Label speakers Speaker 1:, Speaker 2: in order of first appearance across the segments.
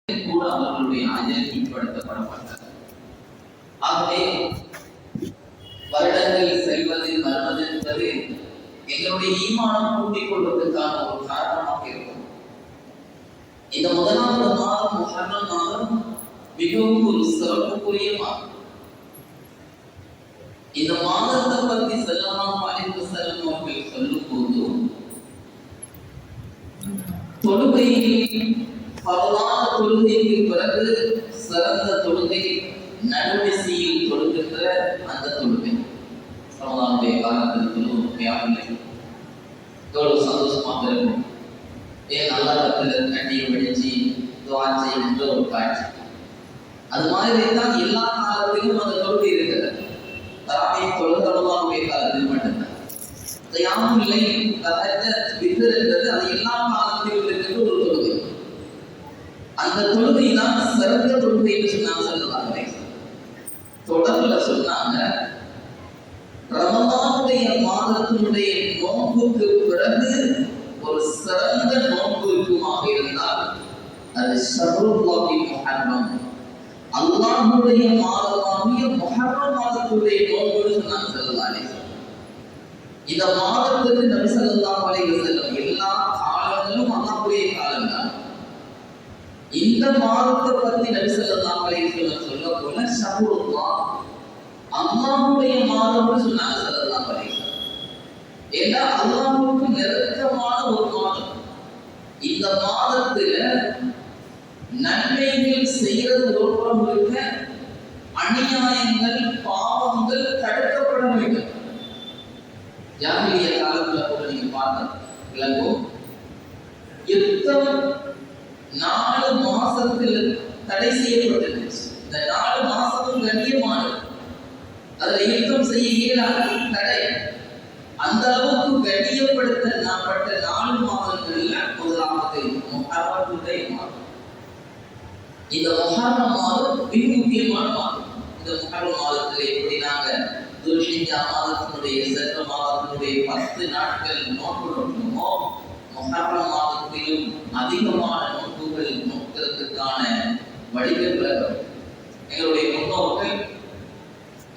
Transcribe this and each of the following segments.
Speaker 1: கூட அவர்களுடைய அஜயப்படுத்தப்படப்பட்டது. ஆகவே வருடங்கள் செல்வது வருவது என்பது எங்களுடைய ஈமானம் கூட்டிக் கொள்வதற்கான ஒரு காரணமாக இருக்கும். இந்த முதலாவது மாதம் முஹர்ரம் மாதம் மிகவும் ஒரு சிறப்புக்குரிய மாதம். இந்த மாதத்தை பற்றி ஸல்லல்லாஹு அலைஹி வஸல்லம் அவர்கள் சொல்லும் போது தொழுகையில் பரவான தொழுகைக்கு பிறகு சிறந்த தொழுகை நடுநிசையில் தொழுகின்ற அந்த தொழுகை. ரமலானுடைய காலத்தில் தொழுகையாகவில்லை, எவ்வளவு சந்தோஷமாக இருக்கும். ஏன் அல்லாஹ்விடத்தில் கண்ணீர் வடிச்சு துஆ செய்கின்ற ஒரு காட்சி. அது மாதிரி தான் எல்லா காலத்திலும் அந்த தொழுகை இருக்கிறது. தராவீஹ் தொழுகை ரமலானுடைய காலத்தில் மட்டும்தான். கியாமுல் லைல், தஹஜ்ஜத், வித்ர் என்பது அது எல்லா காலத்திலும் இருக்கிற ஒரு தொழுகை. அந்த தொழுகை தான் சிறந்த தொழுகை என்று சொன்னாங்க. தொடர்ல சொன்னாங்க, ரமலானுடைய மாதத்தினுடைய நோன்புக்கு பிறகு ஒரு சிறந்த நோன்பு இருக்குமாக இருந்தால் அது ஷஹ்ருல்லாஹி முஹர்ரம், அல்லாஹ்வுடைய மாதமாகிய முஹர்ரம் மாதத்துடைய நோன்புன்னு சொன்னாங்க ஸல்லல்லாஹு அலைஹி வஸல்லம். இந்த மாதத்துக்கு நபி ஸல்லல்லாஹு அலைஹி வஸல்லம் எல்லா காலங்களும் அல்லாஹ்வுடைய காலம் தான். இந்த மாதத்தை பத்தி நபி ஸல்லல்லாஹு அலைஹி வஸல்லம் சொல்ல போல ஷஹ்ருல்லாஹ், அல்லாஹ்வுடைய மாதம்னு சொன்னாங்க ஸல்லல்லாஹு அலைஹி வஸல்லம். ஏன்னா அல்லாஹ்வுக்கு நெருக்கமான ஒரு மாதம். இந்த மாதத்துல நன்மைகள் செய்யறது ஒரு புறம் இருக்க, அநியாயங்கள் பாவங்கள் தடுக்கப்பட வேண்டும். ஜாஹிலிய காலத்துல கூட நீங்க பார்க்க விளங்கும். யுத்தம் 4 மாசத்தில் தடை செய்யப்பட்டிருந்துச்சு. இந்த 4 மாசமும் கண்ணியமானது, அதுல யுத்தம் செய்ய இயலாத தடை. அந்த அளவுக்கு கண்ணியப்படுத்தப்பட்ட 4 மாதங்கள்ல முதலாவது முஹர்ரமுடைய மாதம். இந்த முஹர்ரம் மாதம் மிக முக்கியமான மாதம். இந்த முஹர்ரம் மாதத்தில் எப்படி நாங்க துல்ஹிஜ்ஜா மாதத்தினுடைய சென்ற மாதத்தினுடைய 10 நாட்கள் நோன்பு நோக்கணுமோ, முஹர்ரம் மாதத்திலும் அதிகமான நோன்புகள் நோக்கிறதுக்கான வழிகள் விளக்கம். எங்களுடைய முன்னோர்கள்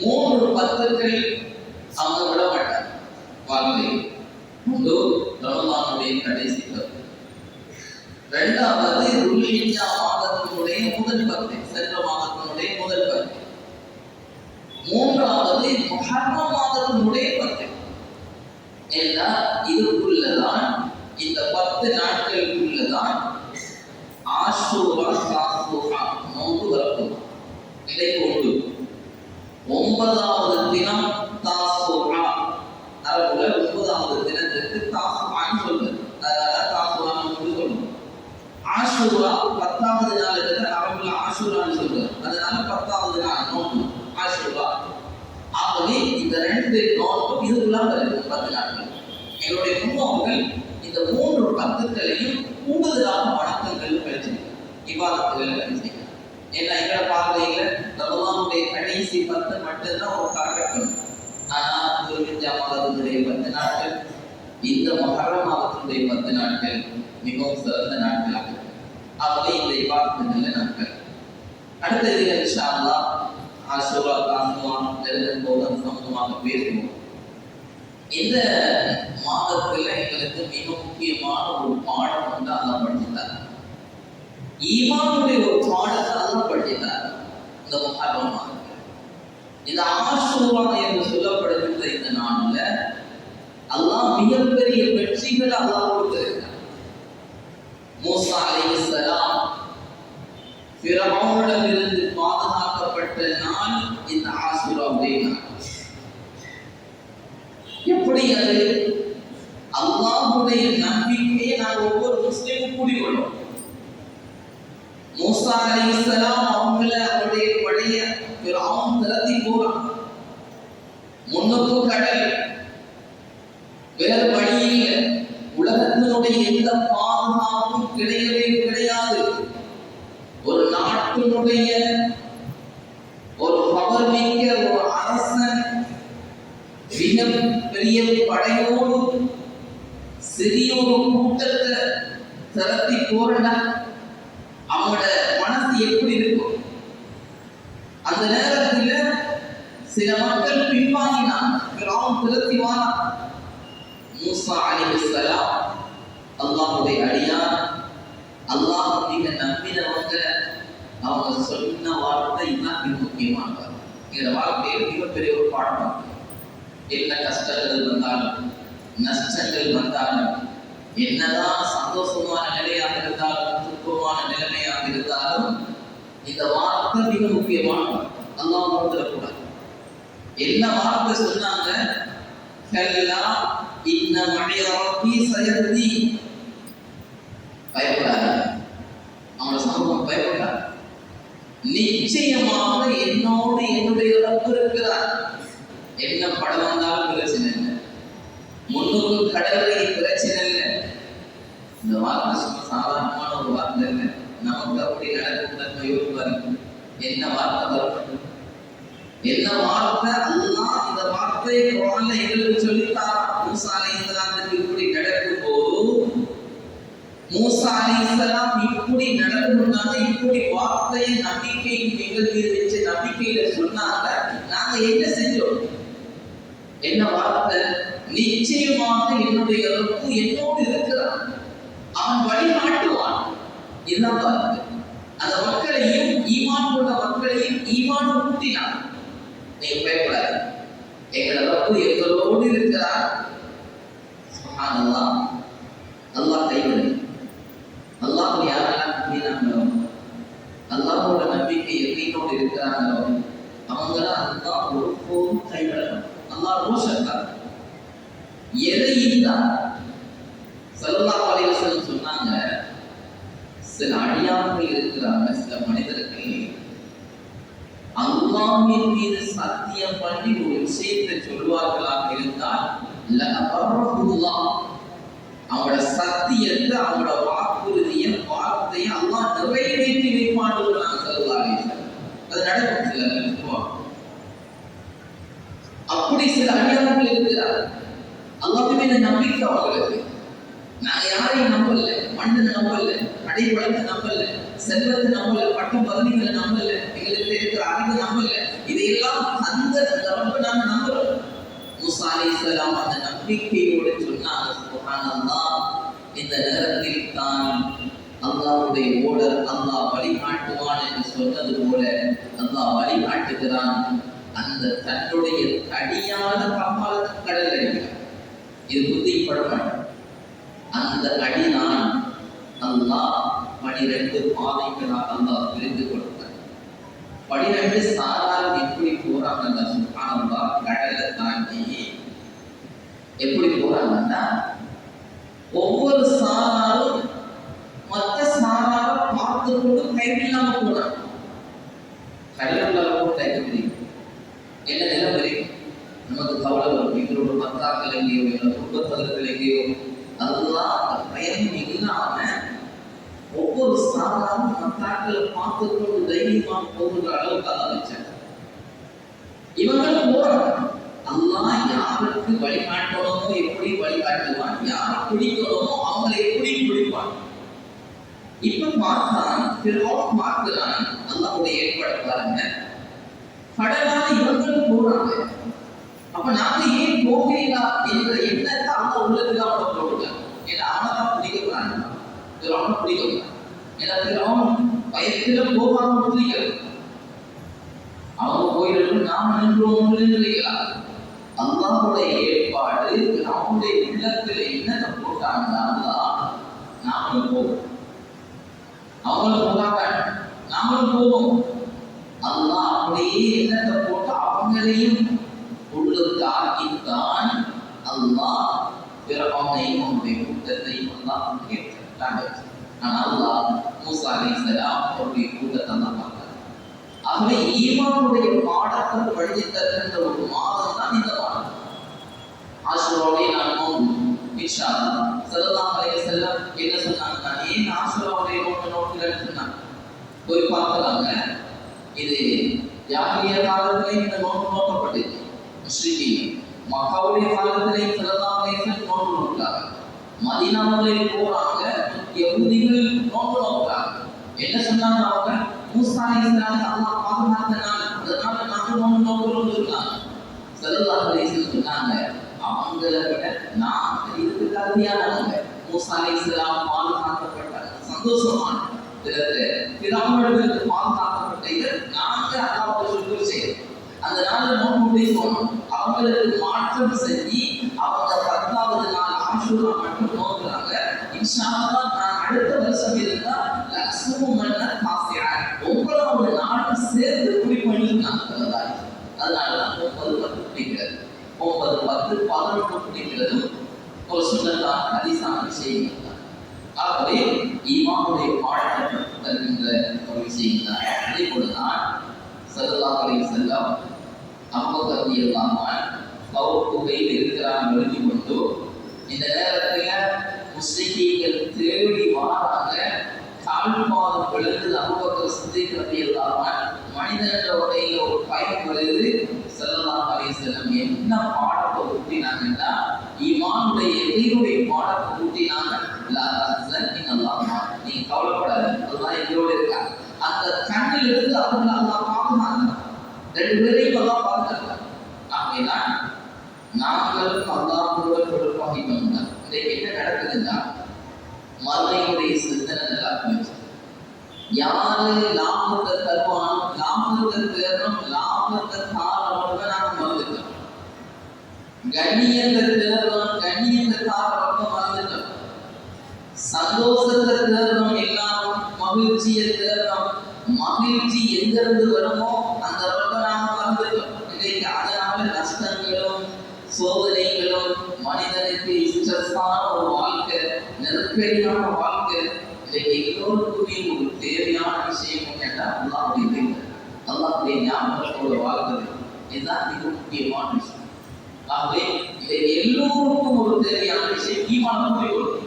Speaker 1: 3 பத்துக்கள் அவங்க விட மாட்டார் வாழ்க்கையில். ஒன்று ரமலானுடைய கடைசி பத்து, இரண்டாவது துல்ஹிஜ்ஜா மாதத்தினுடைய முதல் பத்து, சென்ற மாதத்தினுடைய முதல் பத்து, மூன்றாவது முஹர்ரம் மாதத்தினுடைய பத்து. ஏன்னா இதுக்குள்ளதான், இந்த 10 நாட்களுக்குள்ளதான் ஆஷூரா தாசூஆ நோன்பு வரப்போகுது. இதை கொண்டு 9வது தினம் தாசூஆ, அரபுல 9வது தினத்துக்கு தாசூஆன்னு சொல்றது. அதனால தாசூஆ நோன்பு சொல்றோம். ஆஷூரா 10வது நாளுக்கு அரபுல ஆஷூரான்னு சொல்றது. அதனால 10வது நாள் நோன்பு ஆஷூரா. ஆகவே இந்த 2 நோன்பு இதுக்குள்ள வருது 10 நாட்கள். எங்களுடைய முன்னோர்கள் இந்த 3 பத்துக்களையும் கூடுதலாக வணக்கங்கள் கழிச்சிருக்காங்க, இபாதத்துகள் கழிச்சிருக்காங்க. ஏன்னா எங்களை பார்வையில ரமலானுடைய கடைசி 10 மட்டும்தான் ஒரு காலகட்டம். ஆனா துல்ஹிஜ்ஜா மாதத்தினுடைய 10 நாட்கள், இந்த முஹர்ரம் மாதத்தினுடைய 10 நாட்கள் மிகவும் சிறந்த நாட்களாக. ஆகவே இந்த இபாதத்துகள்ல நாட்கள். அடுத்த இதில் இன்ஷா அல்லாஹ் ஆஷூரா தாசூஆ நெருங்கும் போது சம்பந்தமாக பேசுவோம். இந்த மாதத்துல எங்களுக்கு மிக முக்கியமான ஒரு பாடம் வந்து அல்லாஹ் படிச்சுட்டார். ஈமானுடைய ஒரு பாடத்தை அல்லாஹ் படிச்சுட்டார் இந்த முஹர்ரம் மாதத்துல. இந்த ஆஷூரா என்று சொல்லப்படுகின்ற இந்த நாள்ல அல்லாஹ் மிகப்பெரிய வெற்றிகளை அல்லாஹ் கொடுத்திருக்கிறார். மூசா அலைஹிஸ்ஸலாம் ஃபிரௌனிடமிருந்து பாதுகாக்கப்பட்ட நாள் இந்த ஆஷூராவுடைய நாள். எப்படி அது? அல்லாஹ்வுடைய நம்பிக்கையை நாங்கள் ஒவ்வொரு முஸ்லிமும் கூடிக்கொள்ளும். மூசா அலைஹிஸ்ஸலாம் அவருடைய படைய ஃபிரௌன் திரட்டி போறான். முன்னுக்கு கடல், வேறு வழி இல்லை. உலகத்தினுடைய எந்த பாதுகாப்பும் கிடையவே கிடையாது. ஒரு நாட்டினுடைய ஒரு பவர் மிக்க ஒரு அரசன் மிக பெரிய படையோடு சிறிய ஒரு கூட்டத்தை திரட்டி போறா, அவங்களோட மனசு எப்படி இருக்கும்? அந்த நேரத்தில் சில மக்கள் பின்வாங்கினான், ஃபிரௌன் துரத்தி வானான். மூசா அலைஹிஸ்ஸலாம் அல்லாஹ்வுடைய அடியார், அல்லாஹ் மிக நம்பினவங்க, அவங்க சொன்ன வார்த்தை தான் மிக முக்கியமானது. இந்த வாழ்க்கையில் மிகப்பெரிய ஒரு பாடம். என்ன கஷ்டங்கள் வந்தாலும், நஷ்டங்கள் வந்தாலும், என்னதான் சந்தோஷமான நிலையாக இருந்தாலும், துன்பமான நிலைமையாக இருந்தாலும், இந்த வார்த்தை மிக முக்கியமானது. அல்லாஹ் மறந்துடக்கூடாது. என்ன வார்த்தை சொன்னாங்க? கல்லா இன்ன மஇ ரப்பி சயஹ்தி. பயப்படாத, அவங்களோட சமூகம் பயப்படாத, நிச்சயமாக என்னோடு என்னுடைய ரப்பு இருக்கிறார். என்ன படம் வந்தாலும் பிரச்சனை இல்லை, முன்னுக்கு கடற்கரை பிரச்சனை இல்லை. இந்த வார்த்தை சும்மா சாதாரணமான ஒரு வார்த்தை இல்லை. நமக்கு அப்படி நடக்கும் யோசிப்பாரு, என்ன வார்த்தை வரப்பட்டது, என்ன வார்த்தை? அல்லாஹ் இந்த வார்த்தையை குர்ஆன்ல எங்களுக்கு சொல்லித்தாரா. மூசா அலைஹிஸ்ஸலாத்துக்கு இப்படி நடக்கும் போது, மூசா அலைஹிஸ்ஸலாம் இப்படி நடக்கணும்னாங்க, இப்படி வார்த்தையை நம்பிக்கை எங்கள் மீது வச்சு நம்பிக்கையில சொன்னாங்க. நாங்க என்ன செஞ்சோம்? என்ன வார்த்தை? நிச்சயமாக என்னுடைய ரப்பு என்னோடு இருக்கிறான், அவன் வழிகாட்டுவான். இதுதான் வார்த்தை. அந்த மக்களையும் ஈமான் கொண்ட மக்களையும் ஈமான் ஊட்டினான். நீங்க பயப்படாது, எங்களோட ரப்பு எங்களோடு இருக்கிறார். சுப்ஹானல்லாஹ். அல்லாஹ் கைவிடு. அல்லாஹ் யாரெல்லாம் நம்பினாங்களோ, அல்லாஹோட நம்பிக்கை எங்களோடு இருக்கிறாங்களோ, அவங்கள அல்லாஹ் ஒருபோதும் கைவிடணும். அல்லாஹ் ரோஷத்தார் எதையும் தான். ஸல்லல்லாஹு அலைஹி வஸல்லம் சொன்னாங்க, சில அடியார்கள் இருக்கிறாங்க, சில மனிதர்கள் அல்லாஹ்வின் மீது சத்தியம் பண்ணி ஒரு விஷயத்தை சொல்வார்களாக இருந்தால், லஅபரஹுல்லாஹ், அவங்களோட சத்தியத்தை, அவங்களோட வாக்குறுதியை, வார்த்தையை அல்லாஹ் நிறைவேற்றி வைப்பான். ஸல்லல்லாஹு அலைஹி வஸல்லம் அது நடக்கும். சில நேரத்தில் அப்படி சில அடியார்கள் இருக்கிறார். அல்லாஹ்வின் மீது நம்பிக்கை அவர்களுக்கு. நான் யாரையும் நம்பல, மண்ணை நம்பல, அடைபடத்தை நம்பல, செல்வத்தை நம்பல, பட்டம் பதவிகளை நம்பல, எங்களுக்கு இருக்கிற அறிவை நம்பல. இதையெல்லாம் அந்த ரப்ப நாம நம்புறோம். மூசா அலைஹிஸ்ஸலாம் அந்த நம்பிக்கையோடு சொன்னாங்க, சுப்ஹானல்லாஹ். இந்த நேரத்தில் தான் அல்லாஹ்வுடைய ஓடர் அல்லாஹ் வழிகாட்டுவான் என்று சொன்னது போல அல்லாஹ் வழிகாட்டுகிறான். அந்த தன்னுடைய தடியான கம்மாளத்தை கடல் அடிக்கிறார். இது புத்திப்பட மாட்டோம். அந்த அடிதான் அல்லாஹ் 12 பாதைகளாக அல்லாஹ் பிரிந்து கொடுத்தார். 12 சாரார் எப்படி போறாங்கன்னா, சுப்ஹானல்லாஹ், கடலை தாண்டி எப்படி போறாங்கன்னா, ஒவ்வொரு சாராரும் மற்ற சாராரை பார்த்து கொண்டு கைவில்லாம போறாங்க. கடலுக்குள்ள போட்டு எப்படி என்ன நிலைமை நமக்கு கவலை வரும். எங்களோட பத்தாக்கள் எங்கேயோ, எங்களோட குடும்பத்தவர்கள் எங்கேயோ, அதெல்லாம் பயம் இல்லாம ஒவ்வொரு சாதாரண மத்தாக்களை பார்த்து கொண்டு தைரியமா போகிற அளவுக்கு அதை வச்சாங்க. இவங்களும் போறாங்க. அல்லாஹ் யாருக்கு வழிகாட்டணுமோ எப்படி வழிகாட்டுவான், யாரை பிடிக்கணுமோ அவங்களை எப்படி பிடிப்பான். இப்ப பார்த்தான், ஃபிரௌன் பார்க்கிறான், அல்லாஹ்வுடைய ஏற்பாடு பாருங்க. கடலான இவங்களும் போறாங்க. அப்ப நாங்க ஏன் போகலா என்ற எண்ணத்தை அவங்க உள்ளத்துல அவங்க போடுங்க. ஏன்னா அவனதான் பிடிக்கிறான், அவனை பிடிக்கிறான். ஏன்னா அவன் பயத்துல போகாம பிடிக்கிறான். அவங்க போயிடணும், நாம நின்றோம் நினைக்கலாம். அல்லாஹ்வுடைய ஏற்பாடு அவனுடைய உள்ளத்துல என்னத்தை போட்டாங்கன்னா, நாமளும் போவோம், அவங்களும் போகாம நாமளும் போவோம். அல்லாஹ் அப்படியே என்னத்தை போட்டு அவங்களையும் உள்ளுக்கு ஆக்கித்தான் அல்லாஹ் ஃபிரௌனையும் அவனுடைய கூட்டத்தையும் அல்லாஹ் கேட்டாங்க. ஆனால் அல்லாஹ் மூசா அலைஹிஸ்ஸலாம் அவருடைய கூட்டத்தை தான் பார்த்தார். ஆகவே ஈமானுடைய பாடத்தை படித்து தருகின்ற ஒரு மாதம் தான் இந்த மாதம். ஆஷுராவை நான் நோன்பு இன்ஷா அல்லாஹ். ஸல்லல்லாஹு அலைஹி வஸல்லம் என்ன சொன்னாங்க? நான் ஏன் ஆஷுராவுடைய நோன்பு நோக்கிறேன்னு சொன்னாங்க. போய் பார்க்கலாங்க. இது ஜாஹிலியா காலத்திலே இந்த நோன்பு நோக்கப்பட்டது. முஸ்லிம் மக்காவுடைய காலத்திலே ஸல்லல்லாஹு அலைஹி வஸல்லம் நோன்பு நோக்கிறாங்க. மதீனாவுல போறாங்க, யஹூதிகள் நோன்பு நோக்கிறாங்க. என்ன சொன்னாங்க அவங்க? அலைஹிஸ்ஸலாம் அல்லாஹ் பாதுகாத்தனால அதனால நாங்க நோக்குறோம் இருக்காங்க. ஸல்லல்லாஹு அலைஹி வஸல்லம் சொன்னாங்க, அவங்களை விட நாங்க இதுக்கு தகுதியானவங்க. மூசா அலைஹிஸ்ஸலாம் பாதுகாக்கப்பட்டாங்க, சந்தோஷமான பிதாவிடமிருந்து பாதுகாக்கப்பட்ட இது நாங்க அல்லாஹ்வுக்கு சுக்ர் செய்யணும். அந்த நாள்ல நோன்பு பிடிக்கணும். அவங்களுக்கு மாற்றம் செஞ்சு அவங்க 10வது நாள் ஆஷூரா மட்டும் நோக்குறாங்க. இன்ஷா அல்லாஹ் நான் அடுத்த வருஷம் இருந்தா லக்ஸுமன்ன தாசியா 9வது நாள் சேர்த்து குடிப்பணிருக்காங்க. அதனாலதான் 9, 10 பிடிக்கிறது. 9, 10, 11 பிடிக்கிறதும் ஒரு சுன்னத்தான ஹதீஸான விஷயம். ஆகவே ஈமானுடைய பாடத்தை தருகின்ற ஒரு விஷயம் தான். அதே போலதான் ஸல்லல்லாஹு அலைஹி வஸல்லம் அபூபக்கர் ரலியல்லாஹு அன்ஹு கௌர் குகையில் இருக்கிறாங்க எழுதி கொண்டு இந்த நேரத்தில் முஸ்லிம்கள் தேடி வராங்க. கால்பாதம் விழுந்து அபூபக்கர் சித்திக் ரலியல்லாஹு அன்ஹு மனிதனுடைய ஒரு பயம் வருது. ஸல்லல்லாஹு அலைஹி வஸல்லம் என்ன பாடத்தை ஊட்டினாங்கன்னா ஈமானுடைய எதிரியுடைய பாடத்தை ஊட்டினாங்க. லா தஹ்சன் இன்னல்லாஹ் நீ கவலைப்படாத, அல்லாஹ் எங்களோட இருக்காங்க. அந்த கண்ணில் இருந்து அவங்க அல்லாஹ் பாதுகாத்தாங்க. 2 பேரையும் அல்லாஹ் பாதுகாத்தாங்க. ஆகையா நாங்களும் அல்லாஹ்வோட தொடர்பாகிட்டோம்னா இன்றைக்கு என்ன நடக்குதுன்னா மறுமையுடைய சிந்தனை நல்லா போயிடுச்சு. யாரு லாபத்தை தருவானோ, லாபத்தை தேர்றோம், லாபத்தை தாரவங்க நாங்கள் மறந்துட்டோம். கண்ணியத்தை தேர்றோம், கண்ணியத்தை தாரவங்க மறந்துட்டோம். சந்தோஷத்தை தேர்றோம், எல்லாரும் மகிழ்ச்சியை தேர்றோம். மகிழ்ச்சி எங்கிருந்து வருமோ அந்த ரொம்ப நாம மறந்துட்டோம். இன்றைக்கு அதனால நஷ்டங்களும் சோதனைகளும் மனிதனுக்கு ஸ்ட்ரெஸ்ஸான ஒரு வாழ்க்கை, நெருக்கடியான வாழ்க்கை. இன்றைக்கு எல்லோருக்குமே ஒரு தேவையான விஷயம் என்னன்னா அல்லாஹ்வுடைய திக்ர், அல்லாஹ்வுடைய ஞாபகத்தோட வாழ்க்கை. இதுதான் மிக முக்கியமான விஷயம். ஆகவே இதை எல்லோருக்கும் ஒரு தேவையான விஷயம். ஈமானை கூறிக்கொள்ளும்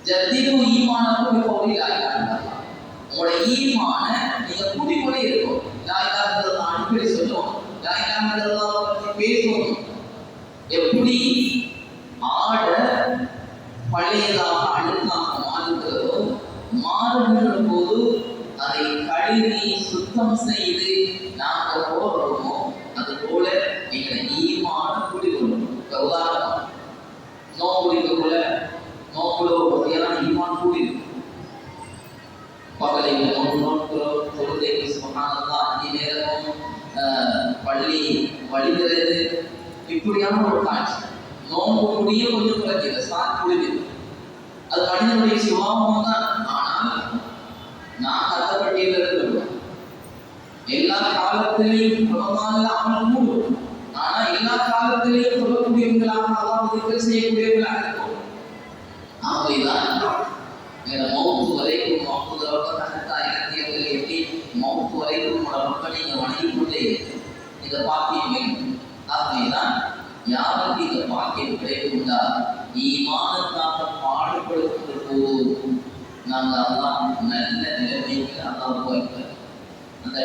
Speaker 1: ஜத்திரு ஈமானக்கும் கோவில் ஆகிறாங்க. உங்களோட ஈமான நீங்க கூட்டிக்கொண்டே இருக்கும். லாயிலாக அடிக்கடி சொல்லுவோம், லாயிலாக பற்றி பேசுவோம். எப்படி ஆட பழையதாக அழுக்காக மாறுகிறதோ, மாறுகின்ற போது அதை கழுவி சுத்தம் செய்து நாங்கள் போடுறோமோ அது போல எங்களை ஈமான கூட்டிக்கொள்ளும். உதாரணம், நோக்குள்ள நோக்குள்ள ஒரு வகையான ஈமான் கூட்டிருக்கு. பகலை நோக்கிறோம், தொழுகைக்கு சுபஹானல்லாஹ் 5 நேரமும் பள்ளி வழிகிறது. இப்படியான ஒரு காட்சி. நோம்பு முடிய கொஞ்சம் குறைக்கிறது, சாத் முடியுது. அது மனிதனுடைய சுபாவம் தான். ஆனால் நான் அந்த பட்டியலில் இருக்கிறோம். எல்லா காலத்திலையும் பிரபலமான அமல் கூடும். ஆனா எல்லா காலத்திலையும் சொல்லக்கூடியவங்களாக அல்லாஹ் திக்ர் செய்யக்கூடியவங்களாக இருக்கும். ஆகவேதான் மௌத்து வரைக்கும் மௌத்து வரைக்கும் உங்களோட மக்கள் நீங்க வணங்கிக் கொண்டே இந்த பாக்கியம் வேண்டும். ஆகவேதான் யாருக்கு இந்த பாக்கியம் கிடைக்கும்டா ஈமானுக்காக பாடுபடுகின்ற போது நாங்கள் அல்லாஹ் நல்ல நிலைமைக்கு அல்லாஹ் அந்த